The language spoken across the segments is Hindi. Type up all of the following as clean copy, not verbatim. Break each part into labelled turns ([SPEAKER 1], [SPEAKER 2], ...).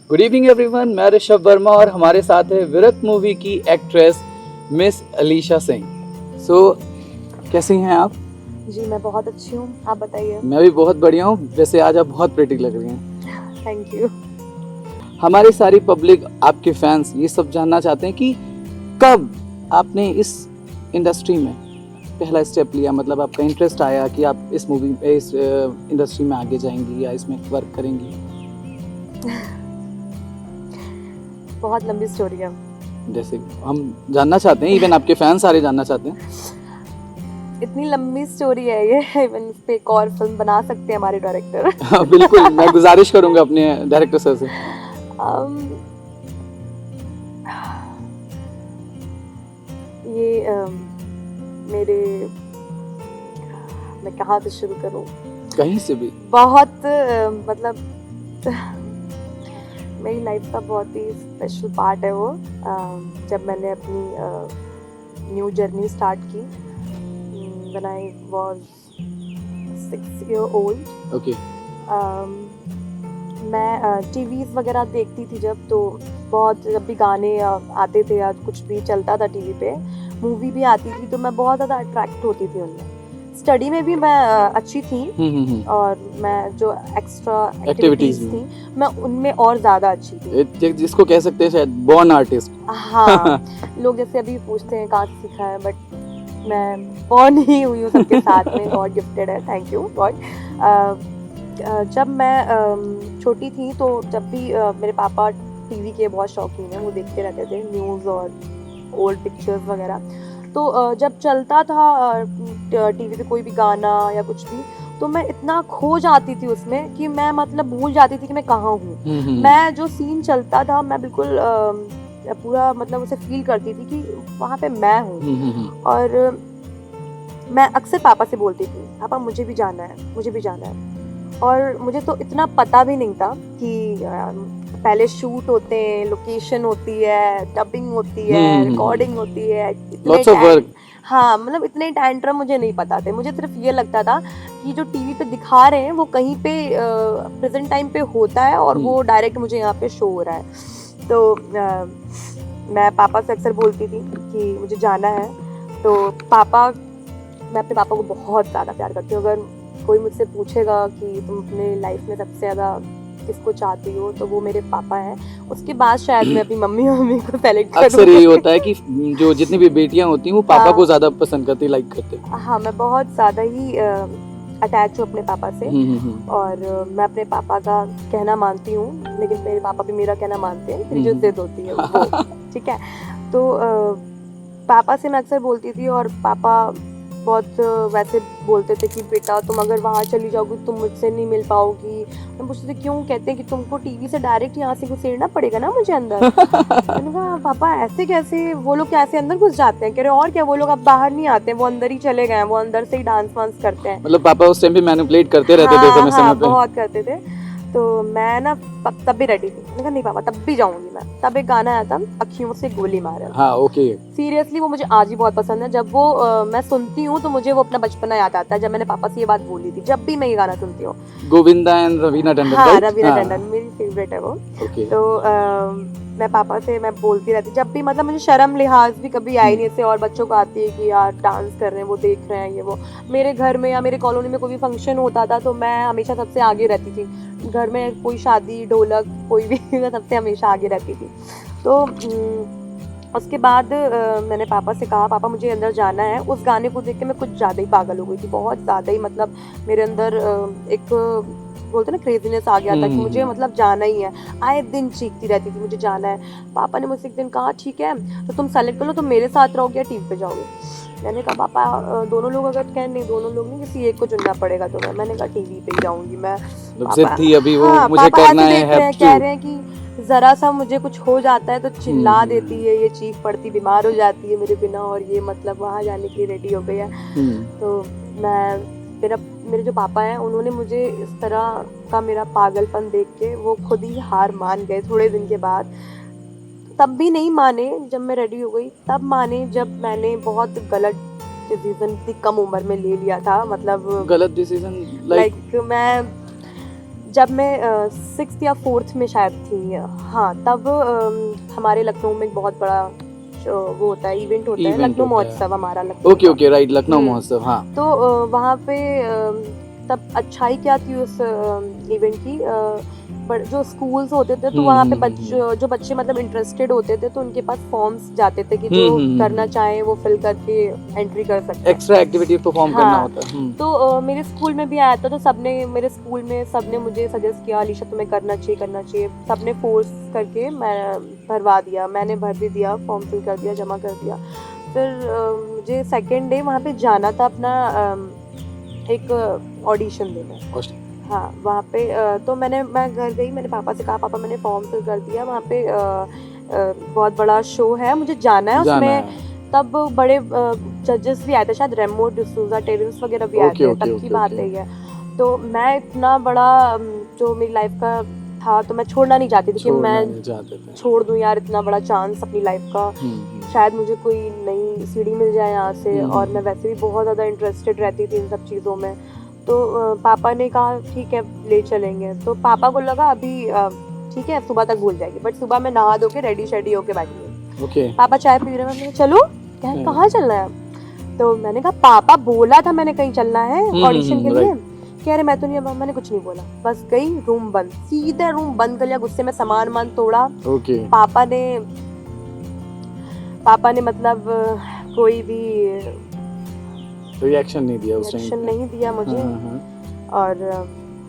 [SPEAKER 1] गुड इवनिंग एवरीवन, मैं ऋषभ वर्मा और हमारे साथ है विरत मूवी की एक्ट्रेस मिस अलीशा सिंह। कैसी हैं आप?
[SPEAKER 2] जी मैं बहुत अच्छी हूँ, आप बताइए।
[SPEAKER 1] मैं भी बहुत बढ़िया हूँ। वैसे आज आप बहुत प्रिटी लग रही हैं।
[SPEAKER 2] Thank you.
[SPEAKER 1] हमारी सारी पब्लिक, आपके फैंस ये सब जानना चाहते हैं कि कब आपने इस इंडस्ट्री में पहला स्टेप लिया, मतलब आपका इंटरेस्ट आया कि आप इस इंडस्ट्री में आगे जाएंगी या इसमें वर्क करेंगी?
[SPEAKER 2] बहुत लंबी स्टोरी है।
[SPEAKER 1] जैसे हम जानना चाहते हैं, इवन आपके फैंस सारे जानना चाहते हैं।
[SPEAKER 2] इतनी लंबी स्टोरी है ये, इवन इस पे एक और फिल्म बना सकते हैं हमारे डायरेक्टर।
[SPEAKER 1] हाँ बिल्कुल, मैं गुजारिश करूंगा अपने डायरेक्टर सर से।
[SPEAKER 2] ये मेरे, मैं कहाँ से शुरू करूँ?
[SPEAKER 1] कहीं से भी।
[SPEAKER 2] बहुत मतलब मेरी लाइफ का बहुत ही स्पेशल पार्ट है वो। जब मैंने अपनी न्यू जर्नी स्टार्ट की, when I was 6 year old.
[SPEAKER 1] Okay.
[SPEAKER 2] मैं टीवीज़ वगैरह देखती थी जब जब भी गाने आते थे या कुछ भी चलता था टीवी पे, मूवी भी आती थी, तो मैं बहुत ज़्यादा अट्रैक्ट होती थी उनमें। स्टडी में भी मैं अच्छी थी और मैं जो एक्स्ट्रा एक्टिविटीज़ थी मैं उनमें और ज़्यादा अच्छी थी।
[SPEAKER 1] जिसको कह सकते हैं शायद बॉर्न आर्टिस्ट।
[SPEAKER 2] हाँ, लोग जैसे अभी पूछते हैं कहाँ से सीखा है, बट मैं बॉर्न ही हुई हूँ सबके साथ में। गॉड गिफ्टेड है, थैंक यू गॉड। जब मैं छोटी थी तो जब भी मेरे पापा टीवी के बहुत शौकीन हैं, वो देखते रहते थे न्यूज़ और ओल्ड पिक्चर्स वगैरह। तो जब चलता था टीवी पे कोई भी गाना या कुछ भी, तो मैं इतना खो जाती थी उसमें कि मैं मतलब भूल जाती थी कि मैं कहाँ हूँ। मैं जो सीन चलता था मैं बिल्कुल पूरा मतलब उसे फील करती थी कि वहाँ पे मैं हूँ। और मैं अक्सर पापा से बोलती थी, पापा मुझे भी जाना है, मुझे भी जाना है। और मुझे तो इतना पता भी नहीं था कि पहले शूट होते हैं, लोकेशन होती है, डबिंग होती है, रिकॉर्डिंग होती है,
[SPEAKER 1] लॉट्स ऑफ वर्क।
[SPEAKER 2] हाँ, मतलब इतने टैंट्रम मुझे नहीं पता थे। मुझे सिर्फ ये लगता था कि जो टीवी पे दिखा रहे हैं वो कहीं पे प्रेजेंट टाइम पे होता है और वो डायरेक्ट मुझे यहाँ पे शो हो रहा है। तो मैं पापा से अक्सर बोलती थी कि मुझे जाना है। तो मैं अपने पापा को बहुत ज़्यादा प्यार करती हूँ। अगर कोई मुझसे पूछेगा कि तुम अपने लाइफ में सबसे ज़्यादा किसको चाहती हो, तो वो मेरे पापा हैं। उसके बाद शायद मैं अपनी मम्मी को सेलेक्ट करूँ।
[SPEAKER 1] अक्सर यही होता है कि जो जितनी भी बेटियां होती हैं वो पापा को ज़्यादा पसंद करती, लाइक करते।
[SPEAKER 2] हाँ, मैं बहुत ज़्यादा ही अटैच हूँ अपने पापा से। और मैं अपने पापा का कहना मानती हूँ, लेकिन मेरे पापा भी मेरा कहना मानते हैं। मेरी जो जिद होती है वो, ठीक है। तो पापा से मैं अक्सर बोलती थी और पापा बहुत वैसे बोलते थे कि बेटा तुम अगर वहाँ चली जाओगी तुम मुझसे नहीं मिल पाओगी। मैं पूछती थी क्यों? कहते हैं कि तुमको टीवी से डायरेक्ट यहाँ से घुसेड़ना पड़ेगा ना मुझे अंदर। मैंने कहा पापा ऐसे कैसे, वो लोग कैसे अंदर घुस जाते हैं? कह रहे और क्या, वो लोग अब बाहर नहीं आते, वो अंदर ही चले गए, वो अंदर से ही डांस वांस करते हैं।
[SPEAKER 1] मतलब पापा उस टाइम पे मैनिपुलेट करते रहते थे समय समय पे।
[SPEAKER 2] बहुत करते थे। तो मैं ना तब भी रेडी थी। मैंने कहा नहीं पापा, तब भी जाऊंगी मैं। तब एक गाना आया था, अखियों से गोली मारा।
[SPEAKER 1] हाँ ओके।
[SPEAKER 2] सीरियसली वो मुझे आज भी बहुत पसंद है। जब वो मैं सुनती हूँ तो मुझे वो अपना बचपना याद आता है, जब मैंने पापा से ये बात बोली थी। जब भी मैं ये गाना सुनती हूँ,
[SPEAKER 1] गोविंदा एंड रवीना टंडन।
[SPEAKER 2] हाँ, रवीना टंडन मेरी फेवरेट है वो। तो मैं पापा से मैं बोलती रहती, जब भी मतलब मुझे शर्म लिहाज भी कभी आई नहीं। ऐसे और बच्चों को आती है कि यार डांस कर रहे हैं, वो देख रहे हैं, ये वो। मेरे घर में या मेरे कॉलोनी में कोई भी फंक्शन होता था तो मैं हमेशा सबसे आगे रहती थी। घर में कोई शादी, ढोलक, कोई भी मैं सबसे हमेशा आगे रहती थी। तो उसके बाद मैंने पापा से कहा पापा मुझे अंदर जाना है। उस गाने को देख के मैं कुछ ज़्यादा ही पागल हो गई थी, बहुत ज़्यादा ही। मतलब मेरे अंदर एक बोलते ना क्रेजीनेस आ गया था कि मुझे मतलब जाना ही है। आए दिन चीखती रहती थी मुझे जाना है। पापा ने मुझसे एक दिन कहा ठीक है तो तुम सेलेक्ट कर लो, तुम मेरे साथ रहोगे या टीवी पे जाओगे। मैंने कहा पापा दोनों लोग अगर कहें, नहीं दोनों लोग नहीं, किसी एक को चुनना पड़ेगा। तो मैंने कहा टीवी पे ही जाऊंगी मैं।
[SPEAKER 1] थी अभी वो,
[SPEAKER 2] हाँ,
[SPEAKER 1] मुझे करना है,
[SPEAKER 2] कह रहे हैं कि जरा सा मुझे कुछ हो जाता है तो चिल्ला देती है, ये चीख पड़ती, बीमार हो जाती है मेरे बिना, और ये मतलब वहाँ जाने के लिए रेडी हो गई है। तो मेरे जो पापा हैं उन्होंने मुझे इस तरह का मेरा पागलपन देख के वो खुद ही हार मान गए थोड़े दिन के बाद। तब भी नहीं माने जब मैं रेडी हो गई, तब माने जब मैंने बहुत गलत डिसीजन इतनी कम उम्र में ले लिया था। मतलब
[SPEAKER 1] गलत डिसीजन
[SPEAKER 2] लाइक मैं जब मैं 6th या 4th में शायद थी, हाँ, तब हमारे लखनऊ में एक बहुत बड़ा वो होता है, इवेंट होता है,
[SPEAKER 1] Event
[SPEAKER 2] लखनऊ
[SPEAKER 1] होता है।
[SPEAKER 2] महोत्सव हमारा लखनऊ
[SPEAKER 1] ओके
[SPEAKER 2] का।
[SPEAKER 1] ओके राइट, लखनऊ
[SPEAKER 2] हम्म।
[SPEAKER 1] महोत्सव, हाँ।
[SPEAKER 2] तो वहाँ पे तब अच्छाई क्या थी उस इवेंट की, बट जो स्कूल्स होते थे तो वहाँ पे जो बच्चे मतलब इंटरेस्टेड होते थे तो उनके पास फॉर्म्स जाते थे कि जो करना चाहें वो फिल करके एंट्री कर सकते हैं।
[SPEAKER 1] एक्स्ट्रा एक्टिविटी परफॉर्म
[SPEAKER 2] हाँ,
[SPEAKER 1] करना होता है।
[SPEAKER 2] तो मेरे स्कूल में भी आया था, तो सबने मेरे स्कूल में सबने मुझे सजेस्ट किया, अलीशा तुम्हें करना चाहिए। सबने फोर्स करके मैं भरवा दिया, मैंने भर भी दिया, फॉर्म फिल कर दिया, जमा कर दिया। फिर मुझे सेकेंड डे वहाँ पे जाना था अपना एक ऑडिशन देने। हाँ, वहाँ पे तो मैं घर गई, मैंने पापा से कहा पापा मैंने फॉर्म फिल कर दिया, वहाँ पे बहुत बड़ा शो है, मुझे जाना है उसमें। तब बड़े जजेस भी आए थे, शायद रेमो डिसूजा, टेरेंस वगैरह भी आए थे, तब की बात है ये। तो मैं इतना बड़ा जो मेरी लाइफ का था तो मैं छोड़ना नहीं चाहती थी कि मैं छोड़ दूं यार इतना बड़ा चांस अपनी लाइफ का, शायद मुझे कोई नई सीढ़ी मिल जाए यहाँ से। और मैं वैसे भी बहुत ज़्यादा इंटरेस्टेड रहती थी इन सब चीज़ों में। तो पापा ने कहा ठीक है ले चलेंगे। तो पापा को लगा अभी ठीक है सुबह तक भूल जाएगी, बट सुबह मैं नहा धो के रेडी शेडी होके बैठी हूँ। पापा चाय पी रहे हैं, मैंने चलो कहाँ चलना है? तो मैंने कहा पापा बोला था मैंने कहीं चलना है ऑडिशन के लिए। कह रहे मैं तो नहीं, मैंने कुछ नहीं बोला, बस गई, रूम बंद, सीधे रूम बंद कर लिया, गुस्से में सामान तोड़ा। पापा ने मतलब कोई भी
[SPEAKER 1] रिएक्शन नहीं दिया उस टाइम,
[SPEAKER 2] नहीं दिया मुझे। और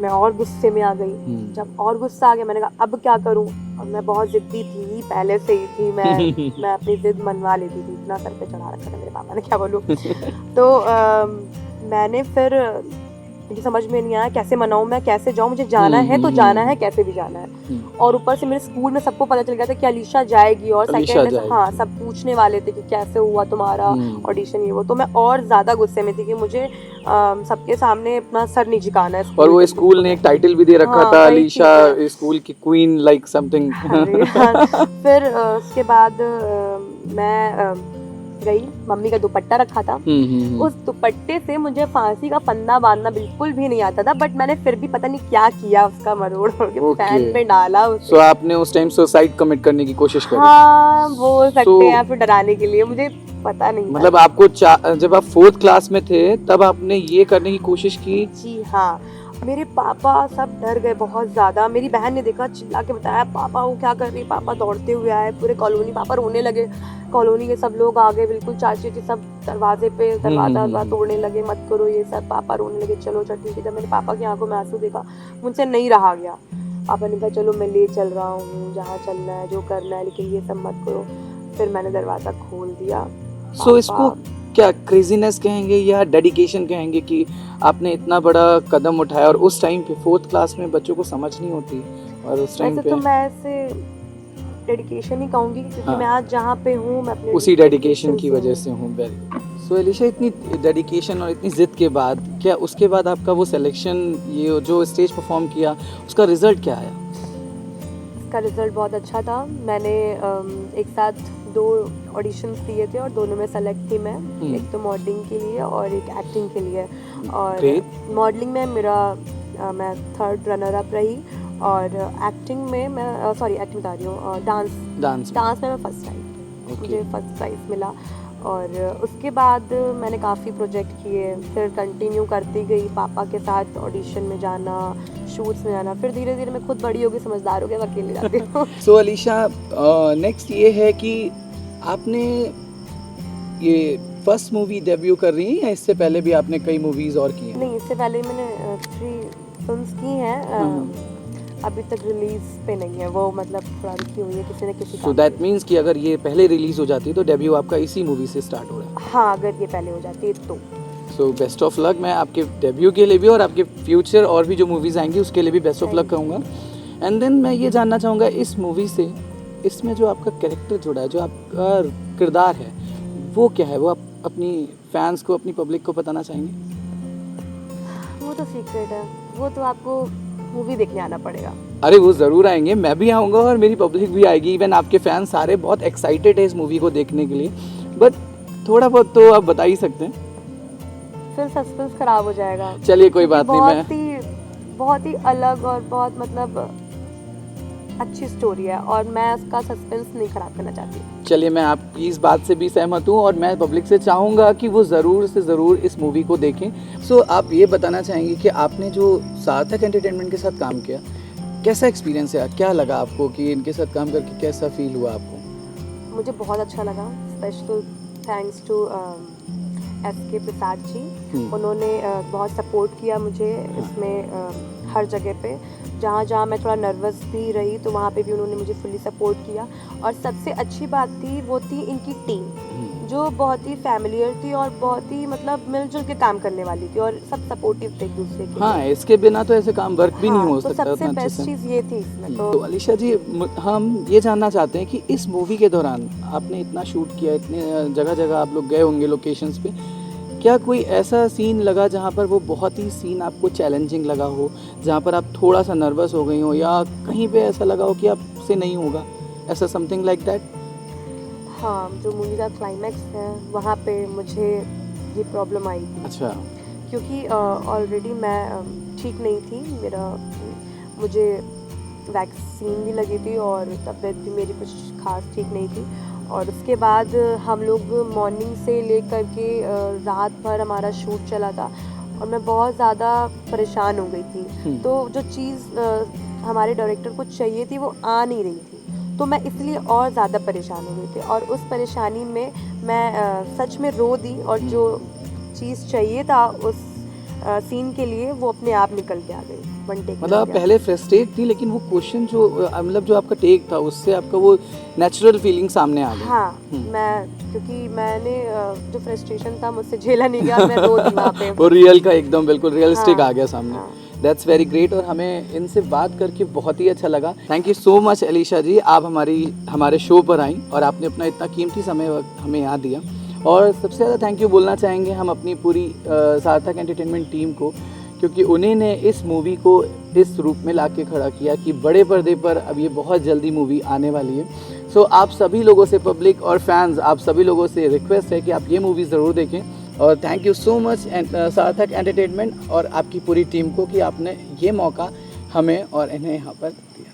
[SPEAKER 2] मैं और गुस्से में आ गई। जब और गुस्सा आ गया मैंने कहा अब क्या करूं। और मैं बहुत जिद्दी थी पहले से ही थी, मैं अपनी जिद मनवा लेती थी, इतना सर पे चढ़ा रखा था मेरे पापा ने, क्या बोलूं। तो मैंने फिर मुझे समझ में नहीं आया कैसे मनाऊं, मैं कैसे जाऊं, मुझे जाना है तो जाना है, कैसे भी जाना है। और ऊपर से मेरे स्कूल में सबको पता चल गया था कि अलीशा जाएगी, और सेकंड हाँ सब पूछने वाले थे कि कैसे हुआ तुम्हारा ऑडिशन ये वो। तो मैं और ज्यादा गुस्से में थी कि मुझे सबके सामने अपना सर नहीं झुकाना है।
[SPEAKER 1] और वो स्कूल ने एक टाइटल भी दे रखा था, अलीशा स्कूल की क्वीन लाइक समथिंग।
[SPEAKER 2] फिर उसके बाद मैं गई, मम्मी का दुपट्टा रखा था, उस दुपट्टे से मुझे फांसी का फंदा बांधना बिल्कुल भी नहीं आता था, बट मैंने फिर भी पता नहीं क्या किया, उसका मरोड़ के पैन पे डाला उसे।
[SPEAKER 1] So, आपने उस टाइम सुसाइड कमिट करने की कोशिश करी?
[SPEAKER 2] हाँ बोल सकते हैं, फिर डराने के लिए, मुझे पता नहीं
[SPEAKER 1] मतलब आपको जब आप 4th क्लास में थे तब आपने ये करने की कोशिश की?
[SPEAKER 2] जी हाँ, मेरे पापा सब डर गए बहुत ज़्यादा। मेरी बहन ने देखा, चिल्ला के बताया पापा वो क्या कर रही। पापा दौड़ते हुए आए, पूरे कॉलोनी, पापा रोने लगे, कॉलोनी के सब लोग आ गए, बिल्कुल चाची जी सब दरवाजे पे दरवाजा तोड़ने लगे, मत करो ये सब। पापा रोने लगे, चलो ठीक है। जब मेरे पापा की आंखों में आंसू देखा, मुझसे नहीं रहा गया। पापा ने कहा चलो मैं ले चल रहा हूँ जहाँ चलना है, जो करना है, लेकिन ये सब मत करो। फिर मैंने दरवाज़ा खोल दिया।
[SPEAKER 1] इसको क्या क्रेजीनेस कहेंगे या डेडिकेशन कहेंगे कि आपने इतना बड़ा कदम उठाया, और उस टाइम पे 4th क्लास में बच्चों को समझ नहीं होती, और उस टाइम पे
[SPEAKER 2] तो मैं ऐसे डेडिकेशन ही कहूँगी, क्योंकि मैं आज जहाँ पे हूँ मैं अपने
[SPEAKER 1] उसी डेडिकेशन की वजह से हूँ। सो अलीशा, इतनी डेडिकेशन और इतनी जिद के बाद क्या उसके बाद आपका वो सिलेक्शन, ये जो स्टेज परफॉर्म किया, उसका रिजल्ट क्या आया?
[SPEAKER 2] इसका रिजल्ट बहुत अच्छा था। मैंने एक साथ 2 ऑडिशंस दिए थे और दोनों में सेलेक्ट थी मैं। एक तो मॉडलिंग के लिए और एक एक्टिंग के लिए। और मॉडलिंग में मैं 3rd रनर अप रही, और एक्टिंग में मैं एक्टिंग बता रही हूँ, डांस में मैं फर्स्ट आई। मुझे फर्स्ट प्राइज़ मिला। और उसके बाद मैंने काफ़ी प्रोजेक्ट किए, फिर कंटिन्यू करती गई, पापा के साथ ऑडिशन में जाना, शूट्स में जाना। फिर धीरे धीरे मैं खुद बड़ी हो गई, समझदार हो गई, अकेले जाती हूँ।
[SPEAKER 1] सो अलीशा, नेक्स्ट ये है कि आपने ये फर्स्ट मूवी डेब्यू कर रही है, या इससे पहले भी आपने कई मूवीज और की हैं?
[SPEAKER 2] नहीं, इससे पहले मैंने 3 फिल्म्स की हैं, अभी तक रिलीज पे नहीं है वो, मतलब थोड़ा रुकी हुई है किसी न किसी।
[SPEAKER 1] सो दैट मीन्स कि अगर ये पहले रिलीज हो जाती है तो डेब्यू आपका इसी मूवी से स्टार्ट हो रहा है?
[SPEAKER 2] हाँ, अगर ये पहले हो जाती है तो।
[SPEAKER 1] So best of luck. मैं आपके डेब्यू के लिए भी और आपके फ्यूचर और भी जो मूवीज़ आएंगी उसके लिए भी बेस्ट ऑफ लक कहूँगा। एंड देन मैं ये जानना चाहूँगा, इस मूवी से, इसमें जो आपका कैरेक्टर जुड़ा है, जो आपका किरदार है, वो क्या है? वो आप अपनी फैंस को, अपनी पब्लिक को बताना चाहेंगे?
[SPEAKER 2] वो तो सीक्रेट है, वो तो आपको मूवी देखने आना पड़ेगा।
[SPEAKER 1] अरे वो ज़रूर आएंगे, मैं भी आऊँगा और मेरी पब्लिक भी आएगी, इवन आपके फैंस सारे बहुत एक्साइटेड है इस मूवी को देखने के लिए। बट थोड़ा बहुत तो आप बता ही सकते हैं।
[SPEAKER 2] फिर सस्पेंस खराब हो जाएगा।
[SPEAKER 1] चलिए कोई बात नहीं, मैं
[SPEAKER 2] बहुत ही अलग और बहुत मतलब अच्छी स्टोरी है और मैं उसका सस्पेंस नहीं खराब करना चाहती।
[SPEAKER 1] चलिए, मैं आपकी इस बात से भी सहमत हूँ और मैं पब्लिक से चाहूँगा कि वो ज़रूर से ज़रूर इस मूवी को देखें। सो आप ये बताना चाहेंगे कि आपने जो सार्थक एंटरटेनमेंट के साथ काम किया, कैसा एक्सपीरियंस है, क्या लगा आपको कि इनके साथ काम करके कैसा फील हुआ आपको?
[SPEAKER 2] मुझे बहुत अच्छा लगा। Special thanks to SK Prasad ji. उन्होंने बहुत सपोर्ट किया मुझे इसमें हर जगह पे। जहाँ जहाँ मैं थोड़ा नर्वस भी रही तो वहाँ पे भी उन्होंने मुझे फुली सपोर्ट किया। और सबसे अच्छी बात थी वो थी इनकी टीम, जो बहुत ही फैमिलियर थी और बहुत ही मतलब मिलजुल के काम करने वाली थी और सब सपोर्टिव थे एक दूसरे के।
[SPEAKER 1] हाँ, इसके बिना तो ऐसे काम वर्क भी नहीं हो
[SPEAKER 2] तो
[SPEAKER 1] सकता
[SPEAKER 2] सबसे
[SPEAKER 1] उतना अच्छे
[SPEAKER 2] बेस्ट
[SPEAKER 1] से।
[SPEAKER 2] चीज़ ये थी इसमें।
[SPEAKER 1] तो अलीशा जी, हम ये जानना चाहते हैं कि इस मूवी के दौरान आपने इतना शूट किया, इतने जगह जगह आप लोग गए होंगे लोकेशंस पे, क्या कोई ऐसा सीन लगा जहाँ पर वो बहुत ही सीन आपको चैलेंजिंग लगा हो, जहाँ पर आप थोड़ा सा नर्वस हो गई हो, या कहीं पे ऐसा लगा हो कि आपसे नहीं होगा, ऐसा समथिंग लाइक दैट?
[SPEAKER 2] हाँ, जो मूवी का क्लाइमैक्स है वहाँ पे मुझे ये प्रॉब्लम आई थी।
[SPEAKER 1] अच्छा।
[SPEAKER 2] क्योंकि ऑलरेडी मैं ठीक नहीं थी, मुझे वैक्सीन भी लगी थी और तबीयत भी मेरी कुछ खास ठीक नहीं थी। और उसके बाद हम लोग मॉर्निंग से लेकर के रात भर हमारा शूट चला था और मैं बहुत ज़्यादा परेशान हो गई थी। तो जो चीज़ हमारे डायरेक्टर को चाहिए थी वो आ नहीं रही थी, तो मैं इसलिए और ज़्यादा परेशान हो गई थी और उस परेशानी में मैं सच में रो दी और जो चीज़ चाहिए था उस सीन के लिए वो अपने आप निकल के आ गई। वन टेक
[SPEAKER 1] मतलब आप पहले फ्रस्ट्रेट थी, लेकिन वो क्वेश्चन जो मतलब जो आपका टेक था उससे आपका वो नेचुरल फीलिंग सामने आ गई।
[SPEAKER 2] हाँ, मैं क्योंकि मैंने जो फ्रस्ट्रेशन था मुझसे झेला नहीं गया, मैं रो दी वहाँ पे।
[SPEAKER 1] वो रियल का एकदम बिल्कुल रियलिस्टिक
[SPEAKER 2] हाँ,
[SPEAKER 1] आ गया सामने।
[SPEAKER 2] हाँ।
[SPEAKER 1] दैट्स वेरी ग्रेट और हमें इनसे बात करके बहुत ही अच्छा लगा। Thank you so much Alisha ji, आप हमारे शो पर आई और आपने अपना इतना कीमती समय वक्त हमें यहाँ दिया। और सबसे ज़्यादा थैंक यू बोलना चाहेंगे हम अपनी पूरी सार्थक एंटरटेनमेंट टीम को, क्योंकि उन्हीं ने इस मूवी को इस रूप में लाके खड़ा किया कि बड़े पर्दे पर अब ये बहुत जल्दी मूवी आने वाली है। सो आप सभी लोगों से, पब्लिक और फैंस, आप सभी लोगों से रिक्वेस्ट है कि आप ये मूवी ज़रूर देखें। और थैंक यू सो मच सार्थक एंटरटेनमेंट और आपकी पूरी टीम को कि आपने ये मौका हमें और इन्हें यहाँ पर दिया।